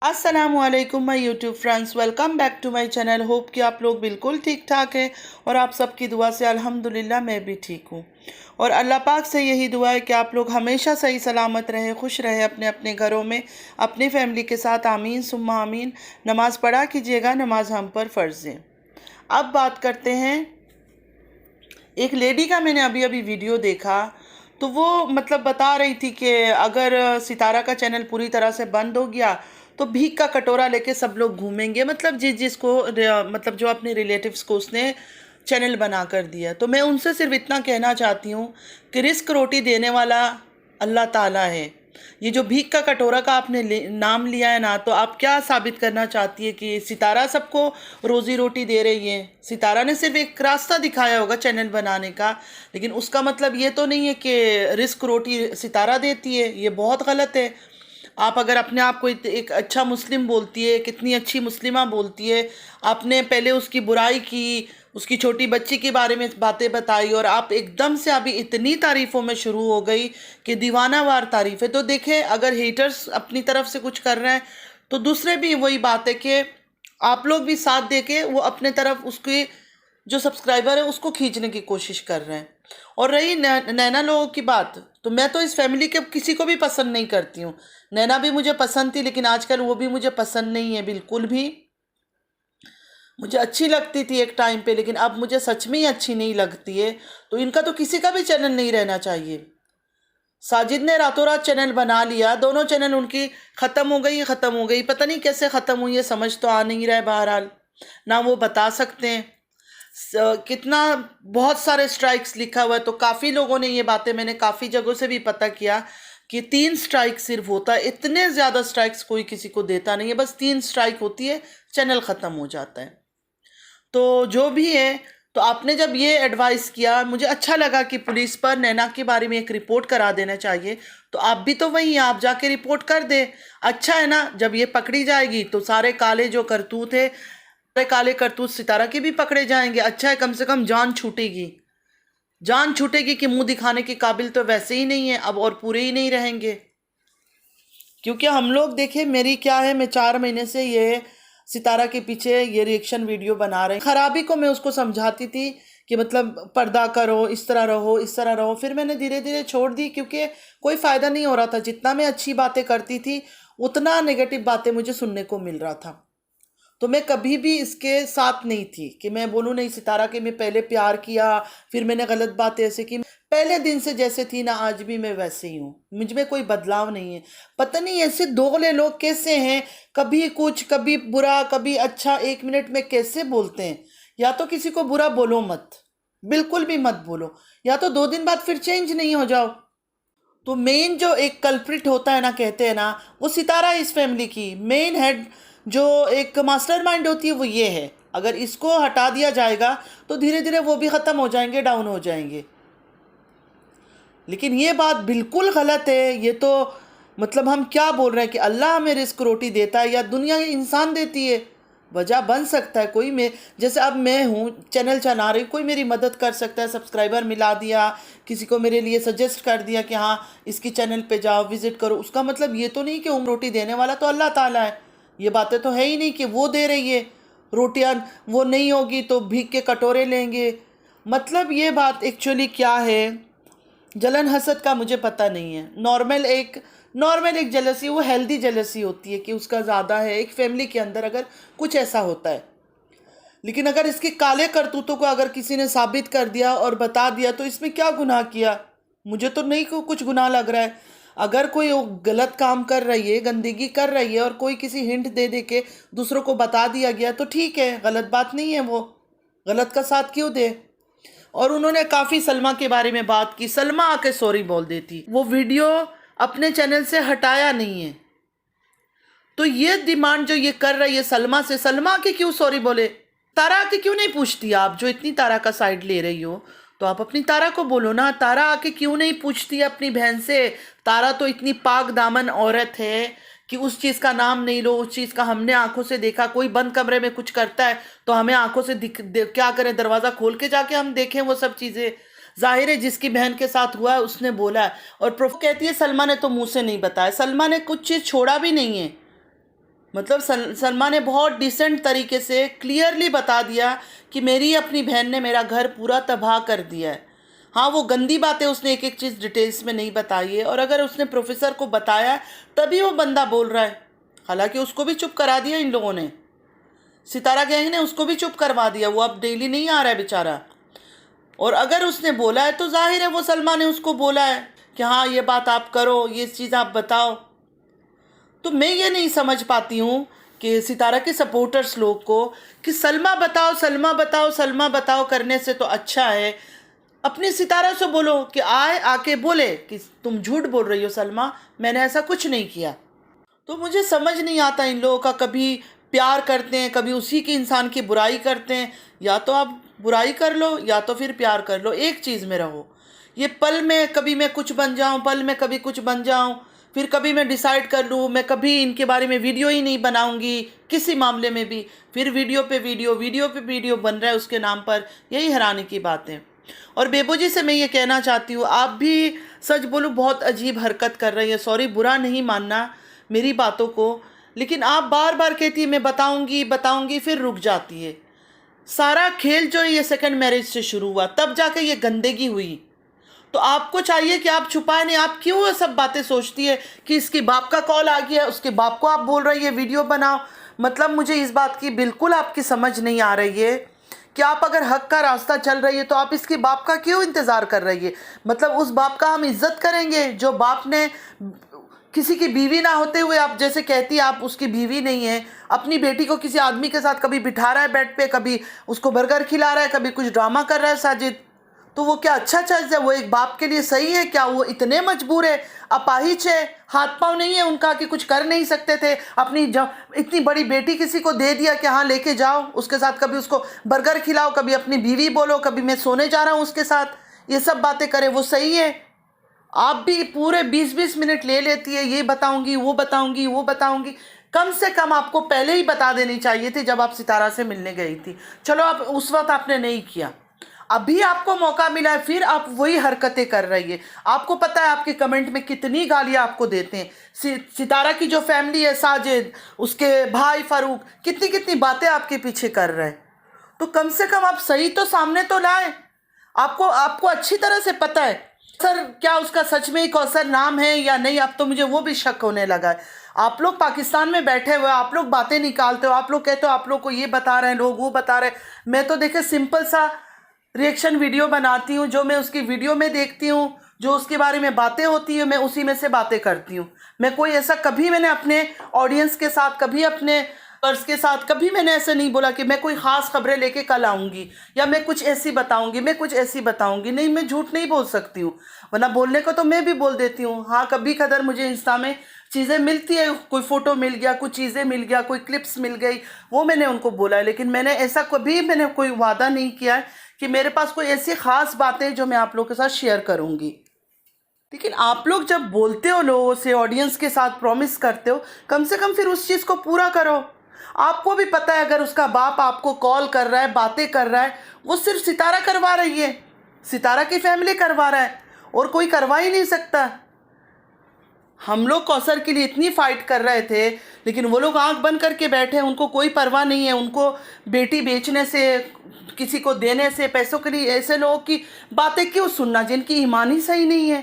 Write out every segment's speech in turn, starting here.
असलकुम my YouTube friends, welcome back to my channel. Hope कि आप लोग बिल्कुल ठीक ठाक हैं और आप सबकी दुआ से अल्हम्दुलिल्लाह मैं भी ठीक हूँ। और अल्लाह पाक से यही दुआ है कि आप लोग हमेशा सही सलामत रहें, खुश रहें अपने अपने घरों में अपनी फैमिली के साथ। आमीन सुम्मा आमीन। नमाज़ पढ़ा कीजिएगा, नमाज हम पर फ़र्ज़ है। अब बात करते हैं, एक लेडी का मैंने अभी अभी वीडियो देखा तो वो मतलब बता रही थी कि अगर सितारा का चैनल पूरी तरह से बंद हो गया तो भीख का कटोरा लेके सब लोग घूमेंगे। मतलब जिसको मतलब जो अपने रिलेटिव्स को उसने चैनल बना कर दिया। तो मैं उनसे सिर्फ इतना कहना चाहती हूँ कि रिस्क रोटी देने वाला अल्लाह ताला है। ये जो भीख का कटोरा का आपने नाम लिया है ना, तो आप क्या साबित करना चाहती है कि सितारा सबको रोज़ी रोटी दे रही है? सितारा ने सिर्फ एक रास्ता दिखाया होगा चैनल बनाने का, लेकिन उसका मतलब ये तो नहीं है कि रिस्क रोटी सितारा देती है। ये बहुत गलत है। आप अगर अपने आप को एक अच्छा मुस्लिम बोलती है, कितनी अच्छी मुस्लिमा बोलती है, आपने पहले उसकी बुराई की, उसकी छोटी बच्ची के बारे में बातें बताई और आप एकदम से अभी इतनी तारीफ़ों में शुरू हो गई कि दीवानावार तारीफ़ है। तो देखें, अगर हेटर्स अपनी तरफ से कुछ कर रहे हैं तो दूसरे भी वही बात है कि आप लोग भी साथ दे के वो अपने तरफ उसकी जो सब्सक्राइबर है उसको खींचने की कोशिश कर रहे हैं। और रही नैना लोगों की बात, तो मैं तो इस फैमिली के किसी को भी पसंद नहीं करती हूँ। नैना भी मुझे पसंद थी, लेकिन आजकल वो भी मुझे पसंद नहीं है बिल्कुल भी। मुझे अच्छी लगती थी एक टाइम पे, लेकिन अब मुझे सच में ही अच्छी नहीं लगती है। तो इनका तो किसी का भी चैनल नहीं रहना चाहिए। साजिद ने रातों रात चैनल बना लिया, दोनों चैनल उनकी ख़त्म हो गई। पता नहीं कैसे ख़त्म हुई है, समझ तो आ नहीं रहा है। बहरहाल ना वो बता सकते हैं। कितना बहुत सारे स्ट्राइक्स लिखा हुआ है, तो काफ़ी लोगों ने ये बातें, मैंने काफ़ी जगहों से भी पता किया कि 3 स्ट्राइक सिर्फ होता है। इतने ज़्यादा स्ट्राइक्स कोई किसी को देता नहीं है, बस 3 स्ट्राइक होती है, चैनल ख़त्म हो जाता है। तो जो भी है, तो आपने जब ये एडवाइस किया, मुझे अच्छा लगा कि पुलिस पर नैना के बारे में एक रिपोर्ट करा देना चाहिए। तो आप भी तो वही हैं, आप जाके रिपोर्ट कर दे। अच्छा है ना, जब ये पकड़ी जाएगी तो सारे काले जो करतूत है, सारे काले करतूत सितारा के भी पकड़े जाएंगे। अच्छा है, कम से कम जान छूटेगी। जान छूटेगी कि मुंह दिखाने के काबिल तो वैसे ही नहीं है अब, और पूरे ही नहीं रहेंगे। क्योंकि हम लोग देखे, मेरी क्या है, मैं 4 महीने से ये सितारा के पीछे ये रिएक्शन वीडियो बना रहे हैं। खराबी को मैं उसको समझाती थी कि मतलब पर्दा करो, इस तरह रहो, इस तरह रहो। फिर मैंने धीरे धीरे छोड़ दी, क्योंकि कोई फ़ायदा नहीं हो रहा था। जितना मैं अच्छी बातें करती थी उतना नेगेटिव बातें मुझे सुनने को मिल रहा था। तो मैं कभी भी इसके साथ नहीं थी कि मैं बोलूँ नहीं सितारा के मैं पहले प्यार किया, फिर मैंने गलत बातें ऐसे की। पहले दिन से जैसे थी ना, आज भी मैं वैसे ही हूँ। मुझ में कोई बदलाव नहीं है। पता नहीं ऐसे दोगले लोग कैसे हैं, कभी कुछ कभी बुरा कभी अच्छा, 1 मिनट में कैसे बोलते हैं। या तो किसी को बुरा बोलो मत, बिल्कुल भी मत बोलो, या तो 2 दिन बाद फिर चेंज नहीं हो जाओ। तो मेन जो एक कल्प्रिट होता है ना, कहते हैं ना, वो सितारा है इस फैमिली की। मेन हेड जो एक मास्टरमाइंड होती है वो ये है। अगर इसको हटा दिया जाएगा तो धीरे धीरे वो भी ख़त्म हो जाएंगे, डाउन हो जाएंगे। लेकिन ये बात बिल्कुल गलत है। ये तो मतलब हम क्या बोल रहे हैं कि अल्लाह हमें रिस्क रोटी देता है या दुनिया इंसान देती है? वजह बन सकता है कोई। मैं जैसे अब मैं हूँ, चैनल चला रही, कोई मेरी मदद कर सकता है, सब्सक्राइबर मिला दिया, किसी को मेरे लिए सजेस्ट कर दिया कि हाँ इसकी चैनल पे जाओ, विज़िट करो। उसका मतलब ये तो नहीं कि रोटी देने वाला तो अल्लाह ताला है। ये बातें तो है ही नहीं कि वो दे रही है रोटियां, वो नहीं होगी तो भीख के कटोरे लेंगे। मतलब ये बात एक्चुअली क्या है, जलन हसद का मुझे पता नहीं है। नॉर्मल एक जलसी, वो हेल्दी जलसी होती है कि उसका ज़्यादा है एक फैमिली के अंदर, अगर कुछ ऐसा होता है। लेकिन अगर इसके काले करतूतों को अगर किसी ने साबित कर दिया और बता दिया तो इसमें क्या गुनाह किया? मुझे तो नहीं को कुछ गुनाह लग रहा है। अगर कोई वो गलत काम कर रही है, गंदगी कर रही है, और कोई किसी हिंट दे दे के दूसरों को बता दिया गया तो ठीक है, गलत बात नहीं है। वो गलत का साथ क्यों दे? और उन्होंने काफ़ी सलमा के बारे में बात की। सलमा आके सॉरी बोल देती, वो वीडियो अपने चैनल से हटाया नहीं है। तो ये डिमांड जो ये कर रही है सलमा से, सलमा आके क्यों सॉरी बोले? तारा आके क्यों नहीं पूछती? आप जो इतनी तारा का साइड ले रही हो तो आप अपनी तारा को बोलो ना। तारा आके क्यों नहीं पूछती अपनी बहन से? तारा तो इतनी पाक दामन औरत है कि उस चीज़ का नाम नहीं लो, उस चीज़ का हमने आंखों से देखा। कोई बंद कमरे में कुछ करता है तो हमें आंखों से क्या करें, दरवाज़ा खोल के जाके हम देखें वो सब चीज़ें? जाहिर है जिसकी बहन के साथ हुआ है उसने बोला है। और प्रूफ कहती है सलमा ने तो मुंह से नहीं बताया। सलमा ने कुछ चीज़ छोड़ा भी नहीं है। मतलब सलमा ने बहुत डिसेंट तरीके से क्लियरली बता दिया कि मेरी अपनी बहन ने मेरा घर पूरा तबाह कर दिया है। हाँ, वो गंदी बातें उसने एक एक चीज़ डिटेल्स में नहीं बताई है, और अगर उसने प्रोफेसर को बताया तभी वो बंदा बोल रहा है। हालांकि उसको भी चुप करा दिया इन लोगों ने, सितारा गैंग ने उसको भी चुप करवा दिया। वो अब डेली नहीं आ रहा है बेचारा। और अगर उसने बोला है तो जाहिर है वो सलमा ने उसको बोला है कि हाँ ये बात आप करो, ये चीज़ आप बताओ। तो मैं ये नहीं समझ पाती हूँ कि सितारा के सपोर्टर्स लोग को कि सलमा बताओ, सलमा बताओ, सलमा बताओ करने से तो अच्छा है अपनी सितारा से बोलो कि आके बोले कि तुम झूठ बोल रही हो सलमा, मैंने ऐसा कुछ नहीं किया। तो मुझे समझ नहीं आता इन लोगों का, कभी प्यार करते हैं, कभी उसी की इंसान की बुराई करते हैं। या तो आप बुराई कर लो या तो फिर प्यार कर लो, एक चीज़ में रहो। ये पल में कभी मैं कुछ बन जाऊं, पल में कभी कुछ बन जाऊं, फिर कभी मैं डिसाइड कर लूं मैं कभी इनके बारे में वीडियो ही नहीं बनाऊंगी किसी मामले में भी, फिर वीडियो पे वीडियो बन रहा है उसके नाम पर। यही हैरानी की बात है। और बेबो जी से मैं ये कहना चाहती हूँ, आप भी सच बोलूँ बहुत अजीब हरकत कर रही है। सॉरी, बुरा नहीं मानना मेरी बातों को, लेकिन आप बार बार कहती है मैं बताऊंगी, फिर रुक जाती है। सारा खेल जो है ये सेकंड मैरिज से शुरू हुआ, तब जाके ये गंदगी हुई। तो आपको चाहिए कि आप छुपाए नहीं। आप क्यों ये सब बातें सोचती है कि इसके बाप का कॉल आ गया, उसके बाप को आप बोल रही है वीडियो बनाओ। मतलब मुझे इस बात की बिल्कुल आपकी समझ नहीं आ रही है कि आप अगर हक का रास्ता चल रही है तो आप इसके बाप का क्यों इंतज़ार कर रही है। मतलब उस बाप का हम इज्जत करेंगे जो बाप ने किसी की बीवी ना होते हुए, आप जैसे कहती है आप उसकी बीवी नहीं है, अपनी बेटी को किसी आदमी के साथ कभी बिठा रहा है बेड पे, कभी उसको बर्गर खिला रहा है, कभी कुछ ड्रामा कर रहा है साजिद। तो वो क्या अच्छा चीज़ है? वो एक बाप के लिए सही है क्या? वो इतने मजबूर है, अपाहिज है, हाथ पाँव नहीं है उनका कि कुछ कर नहीं सकते थे। अपनी इतनी बड़ी बेटी किसी को दे दिया कि हाँ लेके जाओ, उसके साथ कभी उसको बर्गर खिलाओ, कभी अपनी बीवी बोलो, कभी मैं सोने जा रहा हूँ उसके साथ, ये सब बातें करे, वो सही है? आप भी पूरे 20-20 मिनट ले लेती है, ये बताऊंगी वो बताऊंगी। कम से कम आपको पहले ही बता देनी चाहिए थी जब आप सितारा से मिलने गई थी। चलो आप उस वक्त आपने नहीं किया, अभी आपको मौका मिला है फिर आप वही हरकतें कर रही है। आपको पता है आपके कमेंट में कितनी गालियां आपको देते हैं। सितारा की जो फैमिली है, साजिद, उसके भाई फारूक, कितनी कितनी बातें आपके पीछे कर रहे हैं। तो कम से कम आप सही तो सामने तो लाए। आपको अच्छी तरह से पता है सर क्या उसका सच में ही कौसर नाम है या नहीं। अब तो मुझे वो भी शक होने लगा है। आप लोग पाकिस्तान में बैठे हुए, आप लोग बातें निकालते हो, आप लोग कहते हो आप लोग को ये बता रहे हैं, लोग वो बता रहे हैं। मैं तो देखे सिंपल सा रिएक्शन वीडियो बनाती हूँ, जो मैं उसकी वीडियो में देखती हूँ, जो उसके बारे में बातें होती है, मैं उसी में से बातें करती हूँ। मैं कोई ऐसा कभी मैंने अपने ऑडियंस के साथ, कभी अपने पर्स के साथ, कभी मैंने ऐसे नहीं बोला कि मैं कोई ख़ास खबरें लेके कल आऊँगी या मैं कुछ ऐसी बताऊँगी, मैं कुछ ऐसी बताऊँगी। नहीं, मैं झूठ नहीं बोल सकती हूँ, वरना बोलने को तो मैं भी बोल देती हूँ। हाँ, कभी कदर मुझे इंस्टा में चीज़ें मिलती है, कोई फ़ोटो मिल गया, कुछ चीज़ें मिल गया, कोई क्लिप्स मिल गई, वो मैंने उनको बोला है। लेकिन मैंने ऐसा कभी मैंने कोई वादा नहीं किया है कि मेरे पास कोई ऐसी ख़ास बातें जो मैं आप लोगों के साथ शेयर करूँगी। लेकिन आप लोग जब बोलते हो लोगों से, ऑडियंस के साथ प्रॉमिस करते हो, कम से कम फिर उस चीज़ को पूरा करो। आपको भी पता है अगर उसका बाप आपको कॉल कर रहा है, बातें कर रहा है, वो सिर्फ सितारा करवा रही है, सितारा की फैमिली करवा रहा है, और कोई करवा ही नहीं सकता। हम लोग कौसर के लिए इतनी फाइट कर रहे थे, लेकिन वो लोग आंख बंद करके बैठे हैं, उनको कोई परवाह नहीं है। उनको बेटी बेचने से, किसी को देने से, पैसों के लिए ऐसे लोगों की बातें क्यों सुनना जिनकी ईमान ही सही नहीं है।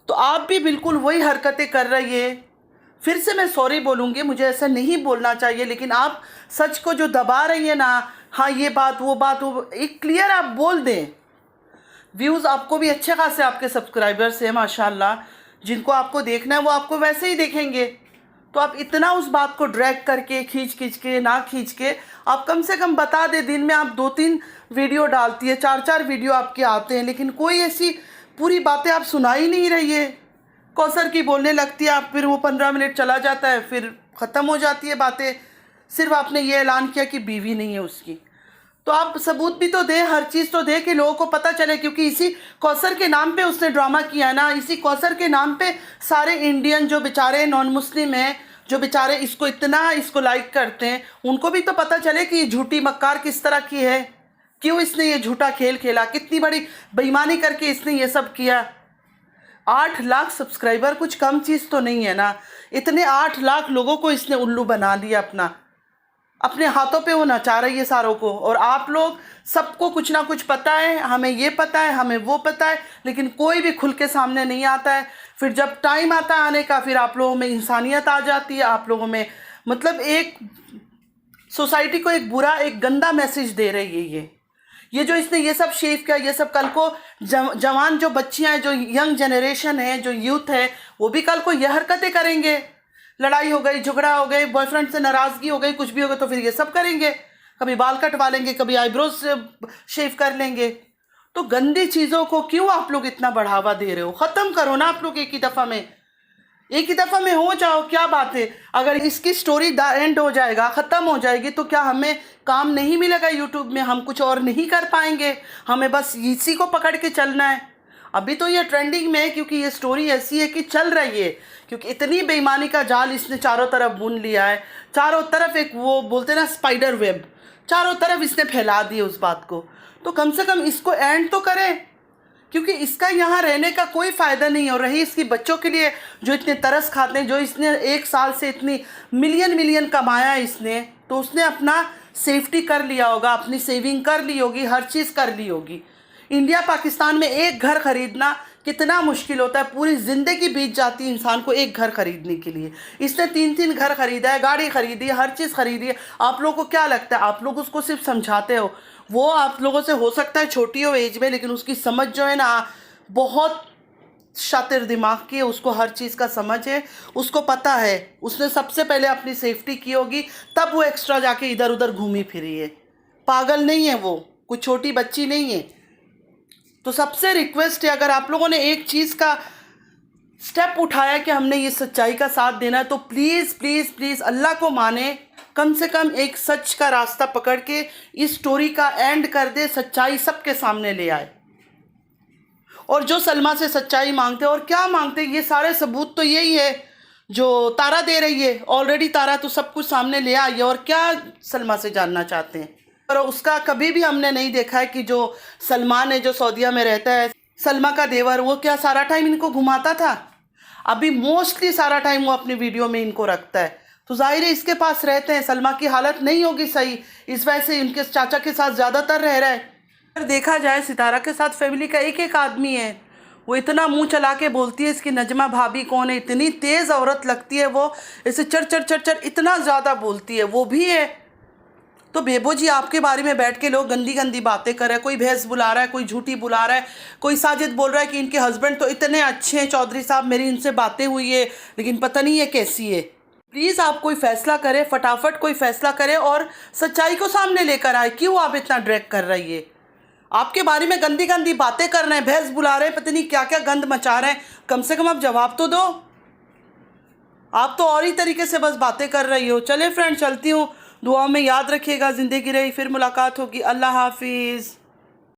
तो आप भी बिल्कुल वही हरकतें कर रही है। फिर से मैं सॉरी बोलूँगी, मुझे ऐसा नहीं बोलना चाहिए, लेकिन आप सच को जो दबा रही है ना, हाँ ये बात वो एक क्लियर आप बोल दें। व्यूज़ आपको भी अच्छे खासे आपके सब्सक्राइबर्स हैं माशाल्लाह, जिनको आपको देखना है वो आपको वैसे ही देखेंगे। तो आप इतना उस बात को ड्रैग करके खींच के ना खींच के आप कम से कम बता दें। दिन में आप 2-3 वीडियो डालती है, 4-4 वीडियो आपके आते हैं, लेकिन कोई ऐसी पूरी बातें आप सुना ही नहीं रही है। कौसर की बोलने लगती है आप, फिर वो 15 मिनट चला जाता है, फिर ख़त्म हो जाती है बातें। सिर्फ आपने ये ऐलान किया कि बीवी नहीं है उसकी, तो आप सबूत भी तो दें, हर चीज़ तो दें कि लोगों को पता चले। क्योंकि इसी कौसर के नाम पे उसने ड्रामा किया है ना, इसी कौसर के नाम पे सारे इंडियन जो बेचारे नॉन मुस्लिम हैं, जो बेचारे इसको लाइक करते हैं, उनको भी तो पता चले कि ये झूठी मक्कार किस तरह की है, क्यों इसने ये झूठा खेल खेला, कितनी बड़ी बेईमानी करके इसने ये सब किया। 8 लाख सब्सक्राइबर कुछ कम चीज़ तो नहीं है ना। इतने 8 लाख लोगों को इसने उल्लू बना दिया, अपने हाथों पे वो नचा रही है सारों को। और आप लोग सबको कुछ ना कुछ पता है, हमें ये पता है, हमें वो पता है, लेकिन कोई भी खुल के सामने नहीं आता है। फिर जब टाइम आता है आने का, फिर आप लोगों में इंसानियत आ जाती है, आप लोगों में मतलब एक सोसाइटी को एक बुरा, एक गंदा मैसेज दे रही है ये जो इसने ये सब शेव किया, ये सब कल को जवान जो बच्चियां हैं, जो यंग जनरेशन है, जो यूथ है, वो भी कल को ये हरकतें करेंगे। लड़ाई हो गई, झगड़ा हो गई, बॉयफ्रेंड से नाराज़गी हो गई, कुछ भी हो गया, तो फिर ये सब करेंगे। कभी बाल कटवा लेंगे, कभी आईब्रोज शेव कर लेंगे। तो गंदी चीज़ों को क्यों आप लोग इतना बढ़ावा दे रहे हो? ख़त्म करो ना आप लोग, एक ही दफ़ा में हो जाओ। क्या बात है? अगर इसकी स्टोरी द एंड हो जाएगा, ख़त्म हो जाएगी, तो क्या हमें काम नहीं मिलेगा यूट्यूब में? हम कुछ और नहीं कर पाएंगे? हमें बस इसी को पकड़ के चलना है? अभी तो ये ट्रेंडिंग में है, क्योंकि ये स्टोरी ऐसी है कि चल रही है, क्योंकि इतनी बेईमानी का जाल इसने चारों तरफ बुन लिया है। चारों तरफ एक वो बोलते ना स्पाइडर वेब, चारों तरफ इसने फैला दी उस बात को। तो कम से कम इसको एंड तो करें, क्योंकि इसका यहाँ रहने का कोई फ़ायदा नहीं हो रही। इसकी बच्चों के लिए जो इतने तरस खाते हैं, जो इसने 1 साल से इतनी मिलियन कमाया इसने, तो उसने अपना सेफ्टी कर लिया होगा, अपनी सेविंग कर ली होगी, हर चीज़ कर ली होगी। इंडिया पाकिस्तान में एक घर खरीदना कितना मुश्किल होता है, पूरी ज़िंदगी बीत जाती है इंसान को एक घर खरीदने के लिए। इसने 3 घर खरीदा है, गाड़ी खरीदी है, हर चीज़ खरीदी है। आप लोगों को क्या लगता है? आप लोग उसको सिर्फ समझाते हो। वो आप लोगों से हो सकता है छोटी हो एज में, लेकिन उसकी समझ जो है ना, बहुत शातिर दिमाग की है। उसको हर चीज़ का समझ है, उसको पता है। उसने सबसे पहले अपनी सेफ्टी की होगी, तब वो एक्स्ट्रा जाके इधर उधर घूमी फिरी है। पागल नहीं है वो, कुछ छोटी बच्ची नहीं है। तो सबसे रिक्वेस्ट है, अगर आप लोगों ने एक चीज़ का स्टेप उठाया कि हमने ये सच्चाई का साथ देना है, तो प्लीज़ प्लीज़ प्लीज़ अल्लाह को माने, कम से कम एक सच का रास्ता पकड़ के इस स्टोरी का एंड कर दे, सच्चाई सबके सामने ले आए। और जो सलमा से सच्चाई मांगते और क्या मांगते, ये सारे सबूत तो यही है जो तारा दे रही है। ऑलरेडी तारा तो सब कुछ सामने ले आई है, और क्या सलमा से जानना चाहते हैं? पर उसका कभी भी हमने नहीं देखा है कि जो सलमान है, जो सऊदीया में रहता है, सलमा का देवर, वो क्या सारा टाइम इनको घुमाता था? अभी मोस्टली सारा टाइम वो अपनी वीडियो में इनको रखता है, तो जाहिर है इसके पास रहते हैं। सलमा की हालत नहीं होगी सही, इस वजह से इनके चाचा के साथ ज़्यादातर रह रहा है। अगर देखा जाए, सितारा के साथ फैमिली का एक आदमी है। वो इतना मुंह चला के बोलती है, इसकी नजमा भाभी कौन है, इतनी तेज़ औरत लगती है वो, ऐसे चर चर चर चर इतना ज़्यादा बोलती है, वो भी है। तो बेबो जी, आपके बारे में बैठ के लोग गंदी गंदी बातें कर रहे हैं। कोई भैंस बुला रहा है, कोई झूठी बुला रहा है, कोई साजिद बोल रहा है कि इनके हस्बैंड तो इतने अच्छे हैं चौधरी साहब, मेरी इनसे बातें हुई है, लेकिन पता नहीं है कैसी है। प्लीज़ आप कोई फ़ैसला करें, फटाफट कोई फ़ैसला करें और सच्चाई को सामने लेकर आए। क्यों आप इतना ड्रैग कर रही है? आपके बारे में गंदी गंदी बातें कर रहे हैं, भैंस बुला रहे हैं, पता नहीं क्या क्या गंद मचा रहे हैं। कम से कम आप जवाब तो दो। आप तो और ही तरीके से बस बातें कर रही हो। चले फ्रेंड, चलती हूँ। दुआओं में याद रखिएगा। ज़िंदगी रही फिर मुलाकात होगी। अल्लाह हाफिज़।